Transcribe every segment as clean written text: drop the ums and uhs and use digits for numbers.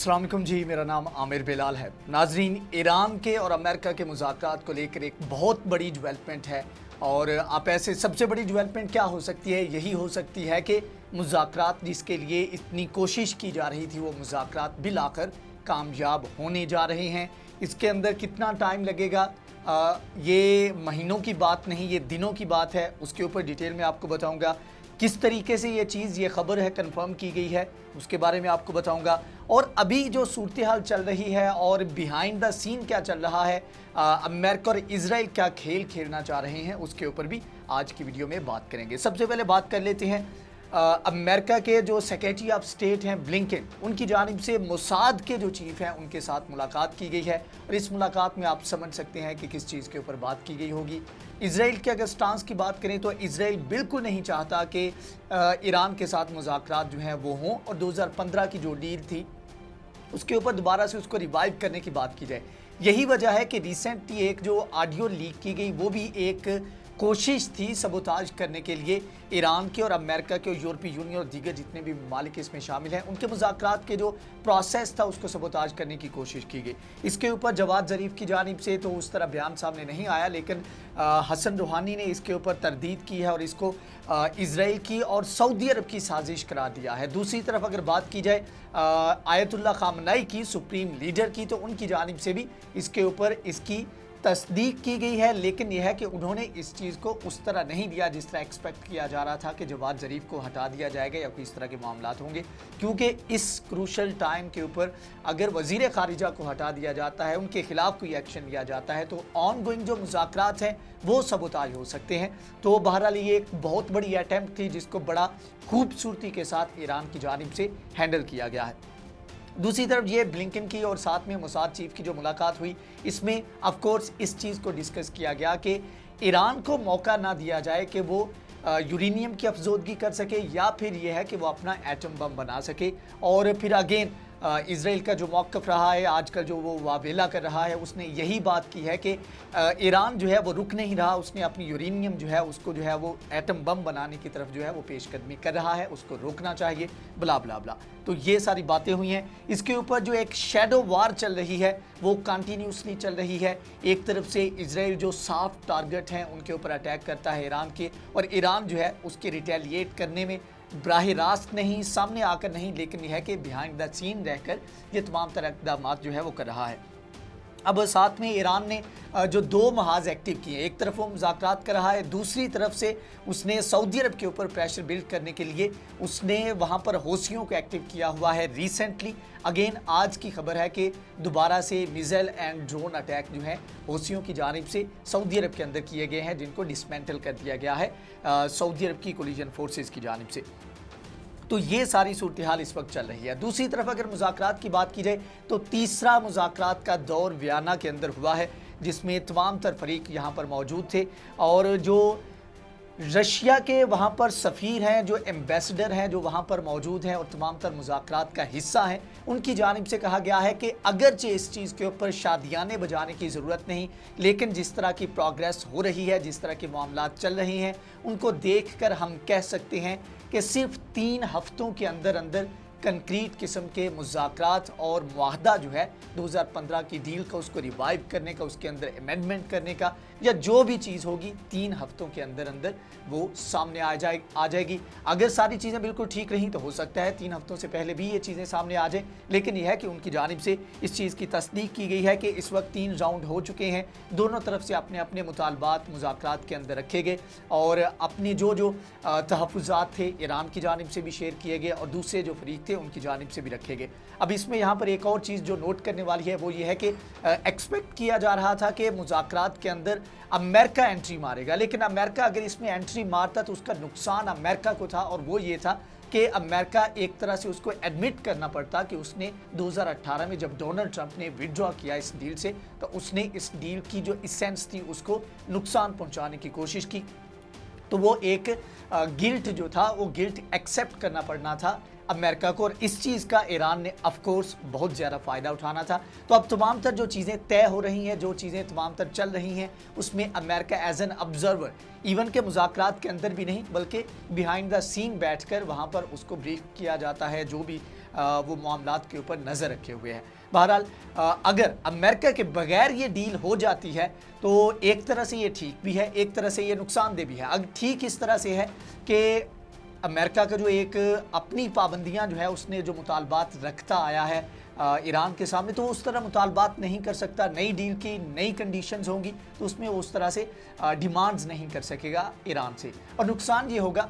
अस्सलाम वालेकुम जी, मेरा नाम आमिर बिलाल है। नाजरीन, ईरान के और अमेरिका के मुज़ाकरात को लेकर एक बहुत बड़ी डेवलपमेंट है और आप ऐसे सबसे बड़ी डेवलपमेंट क्या हो सकती है? यही हो सकती है कि मुज़ाकरात जिसके लिए इतनी कोशिश की जा रही थी वो मुज़ाकरात बिल आकर कामयाब होने जा रहे हैं। इसके अंदर कितना टाइम लगेगा ये महीनों की बात नहीं, ये दिनों की बात है। उसके ऊपर डिटेल में आपको बताऊँगा किस तरीके से ये खबर है कंफर्म की गई है, उसके बारे में आपको बताऊंगा। और अभी जो सूरत हाल चल रही है और बिहाइंड द सीन क्या चल रहा है, अमेरिका और इजराइल क्या खेल खेलना चाह रहे हैं, उसके ऊपर भी आज की वीडियो में बात करेंगे। सबसे पहले बात कर लेते हैं अमेरिका के जो सेक्रेटरी ऑफ स्टेट हैं ब्लिंकन, उनकी जानिब से मोसाद के जो चीफ हैं उनके साथ मुलाकात की गई है और इस मुलाकात में आप समझ सकते हैं कि किस चीज़ के ऊपर बात की गई होगी। इजराइल के अगर स्टांस की बात करें तो इजराइल बिल्कुल नहीं चाहता कि ईरान के साथ मुज़ाकरात जो हैं वो हों और 2015 की जो डील थी उसके ऊपर दोबारा से उसको रिवाइव करने की बात की जाए। यही वजह है कि रिसेंटली एक जो ऑडियो लीक की गई वो भी एक कोशिश थी सबोताज करने के लिए ईरान के और अमेरिका के और यूरोपीय यूनियन और दीगर जितने भी ममालिक इसमें शामिल हैं उनके मुज़ाकरात के जो प्रोसेस था उसको सबोताज करने की कोशिश की गई। इसके ऊपर जवाद ज़रीफ की जानिब से तो उस तरह बयान सामने नहीं आया, लेकिन हसन रूहानी ने इसके ऊपर तरदीद की है और इसको इजराइल की और सऊदी अरब की साजिश करार दिया है। दूसरी तरफ अगर बात की जाए आयतुल्लाह खामनाई की, सुप्रीम लीडर की, तो उनकी जानिब से भी इसके ऊपर इसकी तस्दीक की गई है, लेकिन यह है कि उन्होंने इस चीज़ को उस तरह नहीं दिया जिस तरह एक्सपेक्ट किया जा रहा था कि जवाद ज़रीफ को हटा दिया जाएगा या कोई इस तरह के मामलात होंगे, क्योंकि इस क्रूशल टाइम के ऊपर अगर वज़ीर ख़ारिजा को हटा दिया जाता है, उनके खिलाफ कोई एक्शन लिया जाता है तो ऑन गोइंग जो मुज़ाकरात हैं वो सबोताज हो सकते हैं। तो बहरहाल ये एक बहुत बड़ी अटैम्प्ट थी जिसको बड़ा खूबसूरती के साथ ईरान की जानिब से हैंडल किया गया है। दूसरी तरफ ये ब्लिंकन की और साथ में मोसाद चीफ की जो मुलाकात हुई, इसमें ऑफ कोर्स इस चीज़ को डिस्कस किया गया कि ईरान को मौका ना दिया जाए कि वो यूरेनियम की अफजोदगी कर सके या फिर ये है कि वो अपना एटम बम बना सके। और फिर अगेन इजराइल का जो मौक़िफ़ रहा है आजकल जो वो वावेला कर रहा है, उसने यही बात की है कि ईरान जो है वो रुक नहीं रहा, उसने अपनी यूरेनियम जो है उसको जो है वो एटम बम बनाने की तरफ जो है वो पेशकदमी कर रहा है, उसको रोकना चाहिए, ब्ला ब्ला ब्ला। तो ये सारी बातें हुई हैं। इसके ऊपर जो एक शैडो वार चल रही है वो कंटिन्यूसली चल रही है। एक तरफ से इजराइल जो साफ टारगेट हैं उनके ऊपर अटैक करता है ईरान के, और ईरान जो है उसके रिटेलिएट करने में बराह रास्त नहीं, सामने आकर नहीं, लेकिन यह है कि बिहाइंड द सीन रहकर ये तमाम तरह इक़दाम जो है वो कर रहा है। अब साथ में ईरान ने जो दो महाज एक्टिव किए, एक तरफ वो मुज़ाकरात कर रहा है, दूसरी तरफ से उसने सऊदी अरब के ऊपर प्रेशर बिल्ड करने के लिए उसने वहाँ पर हौसियों को एक्टिव किया हुआ है रिसेंटली। अगेन आज की खबर है कि दोबारा से मिसाइल एंड ड्रोन अटैक जो है हौसियों की जानिब से सऊदी अरब के अंदर किए गए हैं, जिनको डिसमेंटल कर दिया गया है सऊदी अरब की कोलिजन फोर्सेस की जानिब से। तो ये सारी सूरत हाल इस वक्त चल रही है। दूसरी तरफ अगर मुज़ाकरात की बात की जाए तो तीसरा मुज़ाकरात का दौर वियना के अंदर हुआ है, जिसमें तमाम तर फरीक यहाँ पर मौजूद थे और जो रशिया के वहाँ पर सफ़ीर हैं, जो एम्बेसडर हैं जो वहाँ पर मौजूद हैं और तमाम तर मुज़ाकरात का हिस्सा हैं, उनकी जानिब से कहा गया है कि अगरचे इस चीज़ के ऊपर शादियाने बजाने की ज़रूरत नहीं, लेकिन जिस तरह की प्रोग्रेस हो रही है, जिस तरह के मामलात चल रहे हैं, उनको देख कर हम कह सकते हैं कि सिर्फ 3 हफ्तों के अंदर अंदर कंक्रीट किस्म के मुज़ाकरात और मुआहदा जो है 2015 की डील का उसको रिवाइव करने का, उसके अंदर अमेंडमेंट करने का, या जो भी चीज़ होगी 3 हफ्तों के अंदर अंदर वो सामने आ जाएगी। अगर सारी चीज़ें बिल्कुल ठीक रहीं तो हो सकता है 3 हफ्तों से पहले भी ये चीज़ें सामने आ जाएँ, लेकिन यह है कि उनकी जानिब से इस चीज़ की तस्दीक की गई है कि इस वक्त 3 राउंड हो चुके हैं, दोनों तरफ से अपने अपने मुतालबात मुज़ाकरात के अंदर रखे गए और अपने जो तहफ़्फ़ुज़ात थे ईरान की जानिब से भी शेयर किए गए और दूसरे जो फरीक थे उनकी जानिब से भी रखे गए। अब इसमें यहाँ पर एक और चीज़ जो नोट करने वाली है वो ये है कि एक्सपेक्ट किया जा रहा था कि मुज़ाकरात के अंदर अमेरिका एंट्री मारेगा, लेकिन अमेरिका अगर इसमें एंट्री मारता तो उसका नुकसान अमेरिका को था, और वो ये था कि अमेरिका एक तरह से उसको एडमिट करना पड़ता कि उसने 2018 में जब डोनाल्ड ट्रंप ने विड्रॉ किया इस डील से, तो उसने इस डील की जो इसेंस थी उसको नुकसान पहुँचाने की कोशिश की। तो वो एक गिल्ट जो था वो गिल्ट एक्सेप्ट करना पड़ना था अमेरिका को, और इस चीज़ का ईरान ने ऑफ कोर्स बहुत ज़्यादा फ़ायदा उठाना था। तो अब तमाम तर जो चीज़ें तय हो रही हैं, जो चीज़ें तमाम तर चल रही हैं, उसमें America as an observer even के मुज़ाकरात के अंदर भी नहीं बल्कि बिहाइंड द सीन बैठकर वहाँ पर उसको ब्रीफ किया जाता है, जो भी वो मामलात के ऊपर नज़र रखे हुए हैं। बहरहाल अगर अमेरिका के बगैर ये डील हो जाती है तो एक तरह से ये ठीक भी है, एक तरह से ये नुकसानदेह भी है। अगर ठीक इस तरह से है कि अमेरिका का जो एक अपनी पाबंदियां जो है उसने जो मुतालबात रखता आया है ईरान के सामने, तो वो उस तरह मुतालबात नहीं कर सकता। नई डील की नई कंडीशंस होंगी तो उसमें वो उस तरह से डिमांड्स नहीं कर सकेगा ईरान से। और नुकसान ये होगा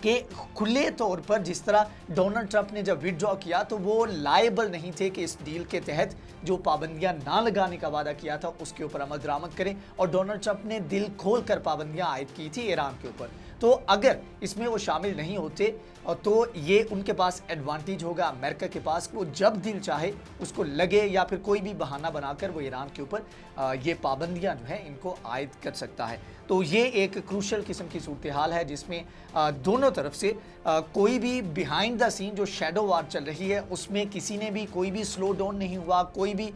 कि खुले तौर पर जिस तरह डोनाल्ड ट्रंप ने जब विड्रॉ किया तो वो लायबल नहीं थे कि इस डील के तहत जो पाबंदियां ना लगाने का वादा किया था उसके ऊपर अमल दरामद करें, और डोनाल्ड ट्रंप ने दिल खोल कर पाबंदियां आयद की थी ईरान के ऊपर। तो अगर इसमें वो शामिल नहीं होते तो ये उनके पास एडवांटेज होगा अमेरिका के पास, वो जब दिल चाहे उसको लगे या फिर कोई भी बहाना बनाकर वो ईरान के ऊपर ये पाबंदियां जो है इनको आयद कर सकता है। तो ये एक क्रूशल किस्म की सूरत हाल है जिसमें दोनों तरफ से कोई भी बिहाइंड द सीन जो शैडो वार चल रही है उसमें किसी ने भी कोई भी स्लो डाउन नहीं हुआ, कोई भी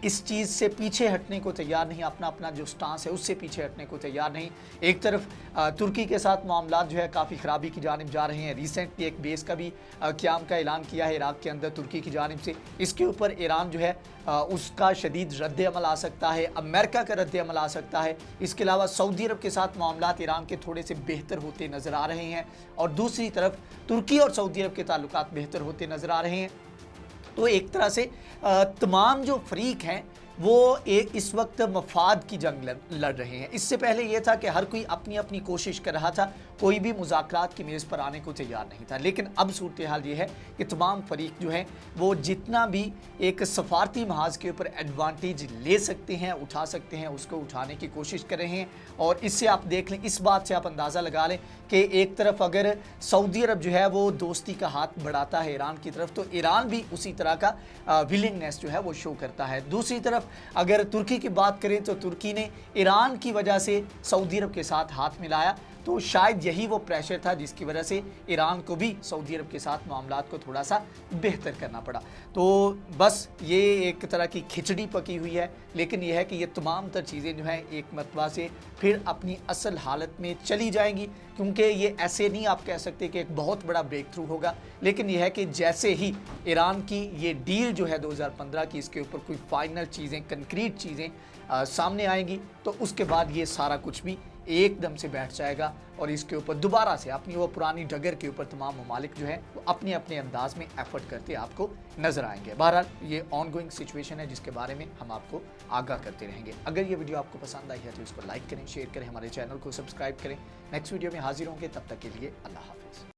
इस चीज़ से पीछे हटने को तैयार नहीं, अपना अपना जो स्टांस है उससे पीछे हटने को तैयार नहीं। एक तरफ तुर्की के साथ मामला जो है काफ़ी ख़राबी की जानिब जा रहे हैं। रिसेंटली एक बेस का भी क़याम का ऐलान किया है इराक के अंदर तुर्की की जानिब से। इसके ऊपर ईरान जो है उसका शदीद रद्द अमल आ सकता है, अमेरिका का रद्द अमल आ सकता है। इसके अलावा सऊदी अरब के साथ मामलात ईरान के थोड़े से बेहतर होते नज़र आ रहे हैं और दूसरी तरफ तुर्की और सऊदी अरब के ताल्लुकात बेहतर होते नज़र आ रहे हैं। तो एक तरह से तमाम जो फरीक हैं वो इस वक्त मफाद की जंग लड़ रहे हैं। इससे पहले ये था कि हर कोई अपनी अपनी कोशिश कर रहा था, कोई भी मुज़ाकरात की मेज़ पर आने को तैयार नहीं था। लेकिन अब सूरत हाल ये है कि तमाम फरीक जो हैं वो जितना भी एक सफारती महाज के ऊपर एडवांटेज ले सकते हैं, उठा सकते हैं, उसको उठाने की कोशिश कर रहे हैं। और इससे आप देख लें, इस बात से आप अंदाज़ा लगा लें कि एक तरफ अगर सऊदी अरब जो है वो दोस्ती का हाथ बढ़ाता है ईरान की तरफ, तो ईरान भी उसी तरह का विलिंगनेस जो है वो शो करता है। दूसरी तरफ अगर तुर्की की बात करें तो तुर्की ने ईरान की वजह से सऊदी अरब के साथ हाथ मिलाया, तो शायद यही वो प्रेशर था जिसकी वजह से ईरान को भी सऊदी अरब के साथ मामलात को थोड़ा सा बेहतर करना पड़ा। तो बस ये एक तरह की खिचड़ी पकी हुई है, लेकिन यह है कि ये तमाम तर चीज़ें जो हैं एक मरतबा से फिर अपनी असल हालत में चली जाएंगी, क्योंकि ये ऐसे नहीं आप कह सकते कि एक बहुत बड़ा ब्रेक थ्रू होगा। लेकिन यह है कि जैसे ही ईरान की ये डील जो है 2015 की, इसके ऊपर कोई फाइनल चीज़ें, कंक्रीट चीज़ें सामने आएंगी तो उसके बाद ये सारा कुछ भी एकदम से बैठ जाएगा और इसके ऊपर दोबारा से अपनी वो पुरानी डगर के ऊपर तमाम ममालिक जो है वो अपने अपने अंदाज में एफर्ट करते आपको नजर आएंगे। बहरहाल ये ऑनगोइंग सिचुएशन है जिसके बारे में हम आपको आगाह करते रहेंगे। अगर ये वीडियो आपको पसंद आई है तो इसको लाइक करें, शेयर करें, हमारे चैनल को सब्सक्राइब करें। नेक्स्ट वीडियो में हाजिर होंगे, तब तक के लिए अल्लाह हाफिज़।